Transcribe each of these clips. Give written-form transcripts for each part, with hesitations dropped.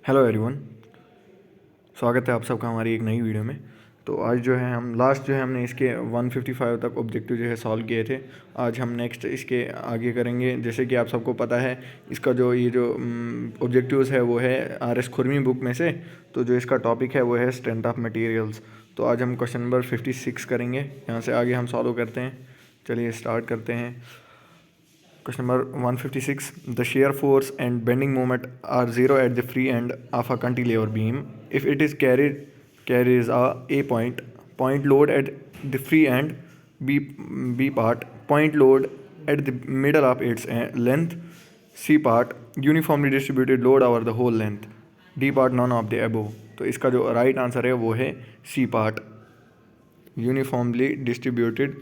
Hello everyone, स्वागत है आप सबका हमारी एक नई वीडियो में। तो आज जो है हम लास्ट जो है हमने इसके 155 तक ऑब्जेक्टिव जो है सॉल्व किए थे। आज हम नेक्स्ट इसके आगे करेंगे। जैसे कि आप सबको पता है इसका जो ये जो ऑब्जेक्टिव्स है वो है आर एस खुरमी बुक में से। तो जो इसका टॉपिक है वो है स्ट्रेंथ ऑफ मटेरियल्स। तो आज हम क्वेश्चन नंबर 56 करेंगे। यहाँ से आगे हम सॉल्व करते हैं। चलिए स्टार्ट करते हैं। Question number 156. The shear force and bending moment are zero at the free end of a cantilever beam. If it is carries a point load at the free end, B part, point load at the middle of its length, C part, uniformly distributed load over the whole length, D part, none of the above. तो इसका जो right answer है वो है C part, uniformly distributed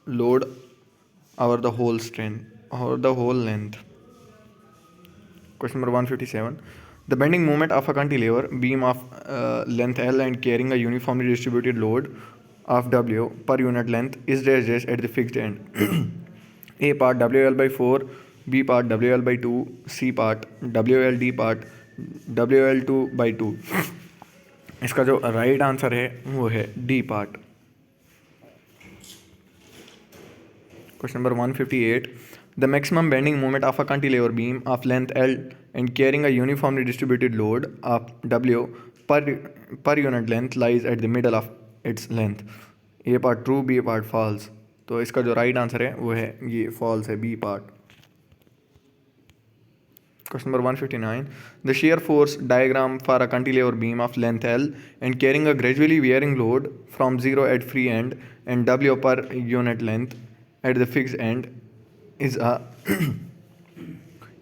load over the whole strength or the whole length. Question number 157. The bending moment of a cantilever beam of length L and carrying a uniformly distributed load of W per unit length is dash at the fixed end. A part WL by 4, B part WL by 2, C part WL, D part WL2 by 2. इसका जो right answer है वो है D part. Question number 158. The maximum bending moment of a cantilever beam of length L and carrying a uniformly distributed load of W per unit length lies at the middle of its length. A part true, B part false. तो इसका जो right answer है वो है ये false है, B part. Question number 159. The shear force diagram for a cantilever beam of length L and carrying a gradually varying load from 0 at free end and W per unit length at the fixed end is a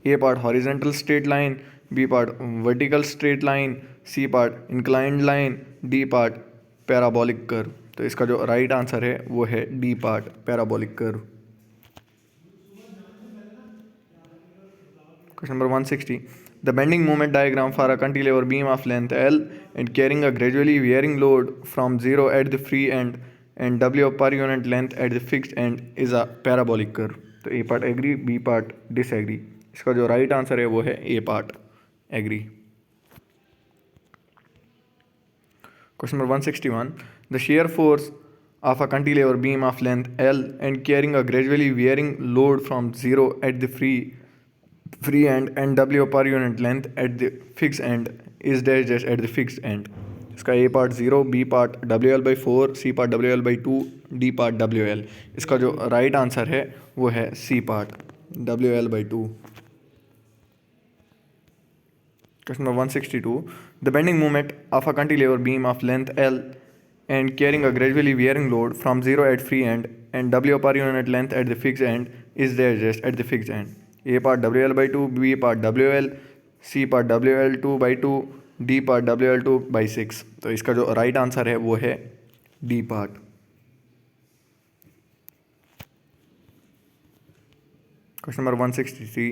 A part horizontal straight line, B part vertical straight line, C part inclined line, D part parabolic curve. तो इसका जो right answer है वो है D part parabolic curve. Question number 160. The bending moment diagram for a cantilever beam of length L and carrying a gradually varying load from 0 at the free end and W per unit length at the fixed end is a parabolic curve. तो A part agree, B part disagree. इसका जो right answer है वो है A part agree. Question number 161. The shear force of a cantilever beam of length L and carrying a gradually varying load from 0 at the free end and W per unit length at the fixed end is dash at the fixed end. इसका A part 0, B part WL by 4, C part WL by 2, D part WL. इसका जो right answer है वो है C part WL by 2. Question number 162. The bending moment of a cantilever beam of length L and carrying a gradually varying load from 0 at free end and W per unit length at the fixed end is dash at the fixed end. A part WL by 2, B part WL, C part WL2 by 2, D part WL2 by 6. तो इसका जो right answer है वो है D part. Question number 163.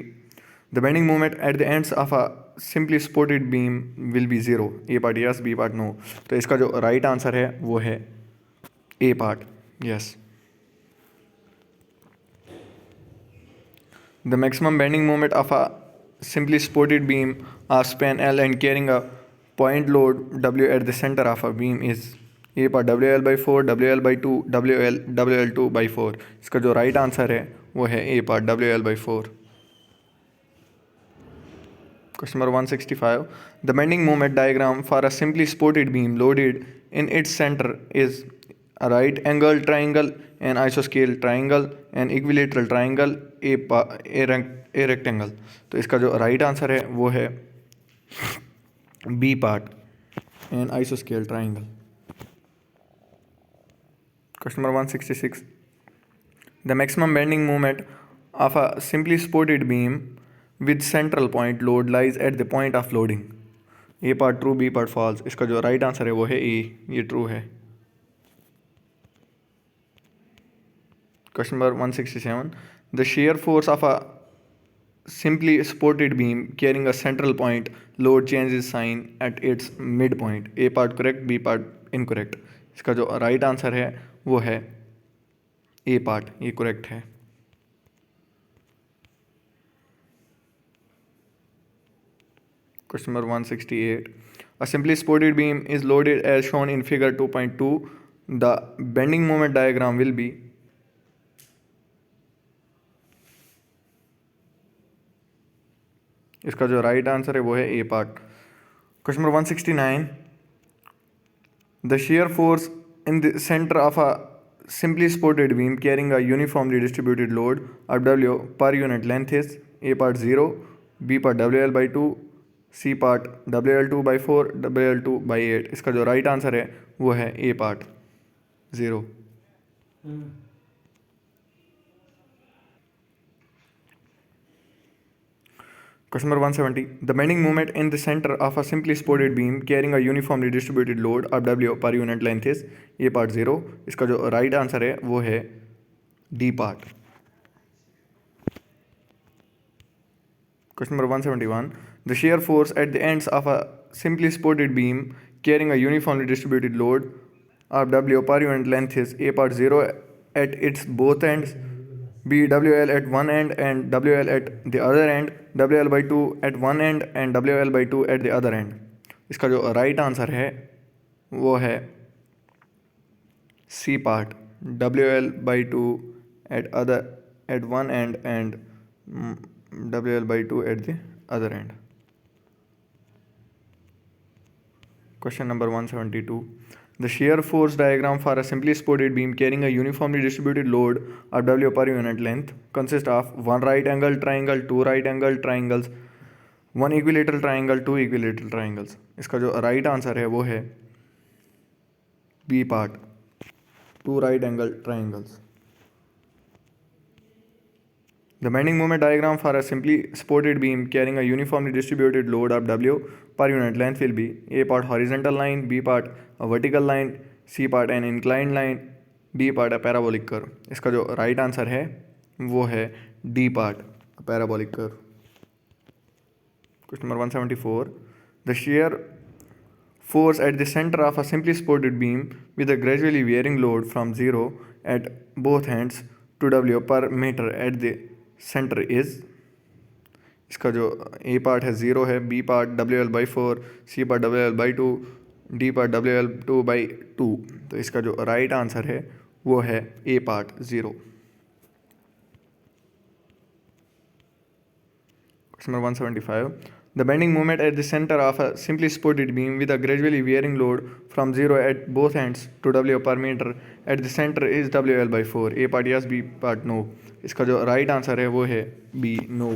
The bending moment at the ends of a simply supported beam will be 0. A part yes, B part no. तो इसका जो right answer है वो है A part yes. The maximum bending moment of a simply supported beam of span L and carrying a point load W at the center of a beam is A part WL by 4, WL by 2, WL2 by 4. इसका जो right answer है वो है A part WL by 4. Question number 165. The bending moment diagram for a simply supported beam loaded in its center is a right angle triangle, an isoscale triangle, an equilateral triangle, a rectangle. तो इसका जो right answer है वो है B part, an isoscale triangle. Question number 166. The maximum bending moment of a simply supported beam with central point load lies at the point of loading. A part true, B part false. इसका जो right answer है वो है A, ये true है. Question number 167. The shear force of a simply supported beam carrying a central point load changes sign at its midpoint. A part correct, B part incorrect. इसका जो right answer है वो है A part, ये correct है. Question number 168. A simply supported beam is loaded as shown in figure 2.2. The bending moment diagram will be. इसका जो right answer है वो है A part. Question number 169. The shear force in the center of a simply supported beam carrying a uniformly distributed load W per unit length is A part 0, B part WL by 2, C part WL2 by 4, WL2 by 8. इसका जो right answer है वो है A part 0. Question number 170. The bending moment in the center of a simply supported beam carrying a uniformly distributed load of W per unit length is A part 0. इसका जो right answer है वो है D part. Question number 171. The shear force at the ends of a simply supported beam carrying a uniformly distributed load of W per unit length is A part 0 at its both ends, B WL at one end and WL at the other end, WL by 2 at one end and WL by 2 at the other end. इसका जो right answer है वो है C part, WL by 2 at one end and WL by 2 at the other end. Question number 172. The shear force diagram for a simply supported beam carrying a uniformly distributed load of W per unit length consists of one right angle triangle, two right angle triangles, one equilateral triangle, two equilateral triangles. इसका जो right answer है वो है B part, two right angle triangles. The bending moment diagram for a simply supported beam carrying a uniformly distributed load of W per unit length will be A part horizontal line, B part a vertical line, C part an inclined line, D part a parabolic curve. इसका जो right answer है वो है D part a parabolic curve. Question number 174. The shear force at the center of a simply supported beam with a gradually varying load from 0 at both ends to W per meter at the centre is. इसका जो A part है 0 है, B part WL by 4, C part WL by 2, D part WL2 by 2. तो इसका जो right answer है वो है A part 0. Question number 175. The bending moment at the center of a simply supported beam with a gradually varying load from 0 at both ends to W per meter at the center is WL by 4. A part yes, B part no. इसका जो right answer है वो है B no.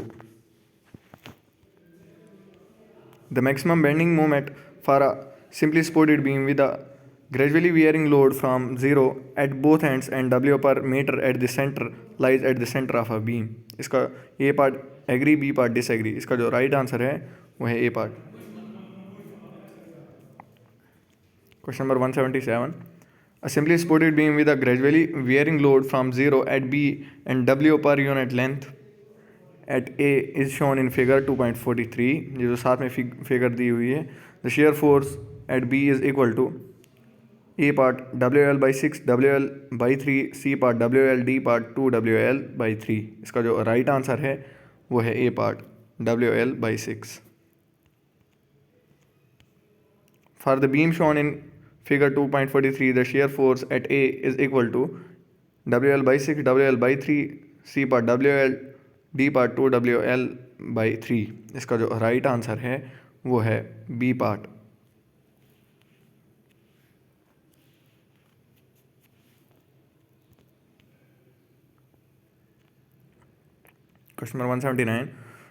The maximum bending moment for a simply supported beam with a gradually varying load from 0 at both ends and W per meter at the center lies at the center of a beam. इसका A part agree, B part disagree. इसका जो right answer है वो है A part. Question number 177. A simply supported beam with a gradually varying load from 0 at B and W per unit length at A is shown in figure 2.43. ये जो साथ में figure दी हुई है. The shear force at B is equal to A part WL by 6, WL by 3, C part WL, D part 2 WL by 3. इसका जो right answer है वो है A part WL by 6. For the beam shown in figure 2.43, the shear force at A is equal to WL by 6, WL by 3, C part WL, D part 2 WL by 3. इसका जो right answer है वो है B part. Question number 179.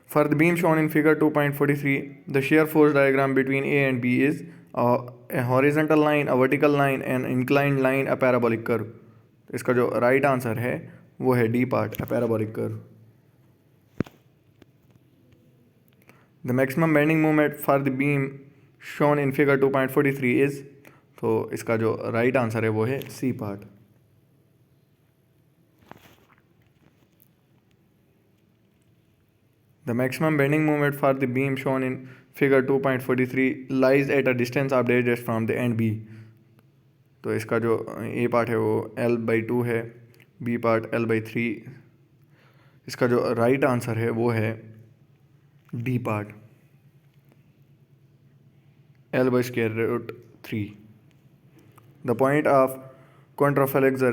For the beam shown in figure 2.43, the shear force diagram between A and B is a horizontal line, a vertical line, an inclined line, a parabolic curve. इसका जो right answer है वो है D part, a parabolic curve. The maximum bending moment for the beam shown in figure 2.43 is, तो इसका जो right answer है वो है C part. The maximum bending moment for the beam shown in figure 2.43 lies at a distance of dash from the end B. तो इसका जो A part है वो L by 2 है, B पार्ट L by 3. इसका जो राइट आंसर है वो है D part. L by square root 3. The point of contraflexor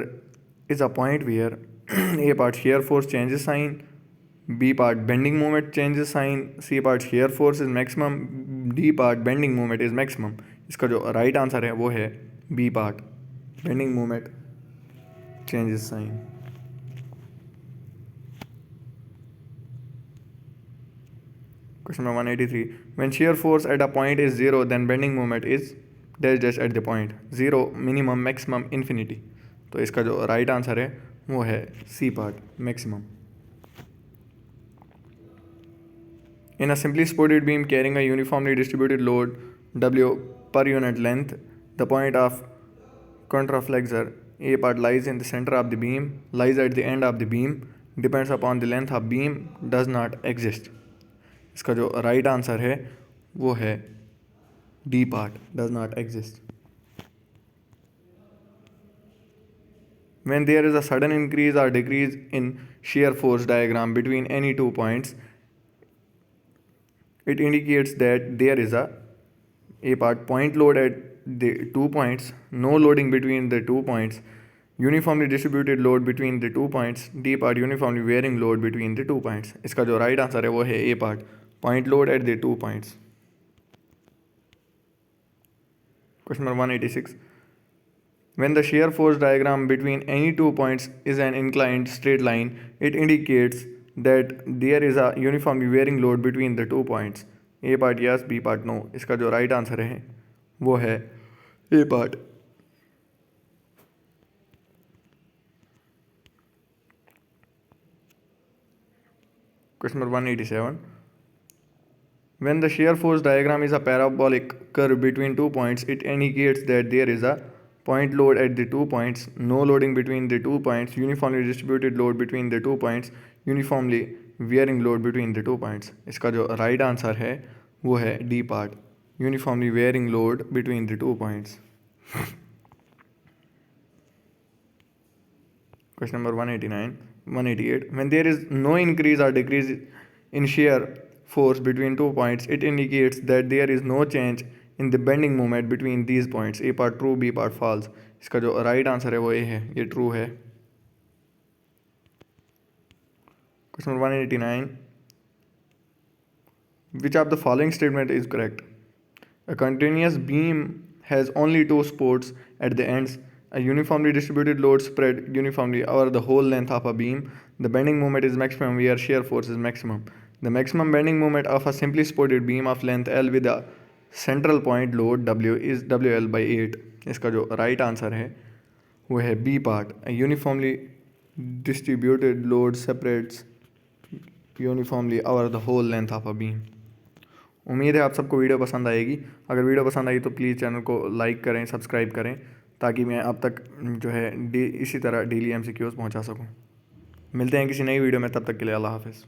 is a point where A part shear force changes sign, B part bending moment changes sign, C part shear force is maximum, D part bending moment is maximum. इसका जो right answer है वो है B part bending moment changes sign. Question number 183. When shear force at a point is 0, then bending moment is dash dash at the point. 0, minimum, maximum, infinity. तो इसका जो right answer है वो है C part maximum. In a simply supported beam carrying a uniformly distributed load W per unit length, the point of contraflexor A part lies in the center of the beam, lies at the end of the beam, depends upon the length of beam, does not exist. इसका जो right answer है वो है D part does not exist. When there is a sudden increase or decrease in shear force diagram between any 2 points, it indicates that there is a part point load at the 2 points, no loading between the 2 points, uniformly distributed load between the 2 points, D part uniformly varying load between the 2 points. इसका जो right answer है वो है A part point load at the 2 points. Question number 186. When the shear force diagram between any 2 points is an inclined straight line, it indicates that there is a uniformly varying load between the 2 points. A part yes, B part no. इसका जो right answer है वो है A part. Question number 187. When the shear force diagram is a parabolic curve between 2 points, it indicates that there is a point load at the 2 points, no loading between the 2 points, uniformly distributed load between the 2 points, uniformly varying load between the 2 points. इसका जो right answer है वो है D part uniformly varying load between the 2 points. Question number 188. When there is no increase or decrease in shear force between 2 points, it indicates that there is no change in the bending moment between these points. A part true, B part false. इसका जो right answer है वो A है, ये true है. Question number 189. Which of the following statement is correct? A continuous beam has only 2 supports at the ends. A uniformly distributed load spread uniformly over the whole length of a beam. The bending moment is maximum where shear force is maximum. The maximum bending moment of a simply supported beam of length L with a central point load W is WL by 8. इसका जो right answer है वो है B part. A uniformly distributed load separates uniformly over the whole length of a beam. उम्मीद है आप सबको video पसंद आएगी. अगर वीडियो पसंद आई तो प्लीज़ चैनल को लाइक करें, सब्सक्राइब करें ताकि मैं आप तक जो है इसी तरह डेली MCQs पहुंचा सकूं. मिलते हैं किसी नई वीडियो में, तब तक के लिए अल्लाह हाफ़िज़.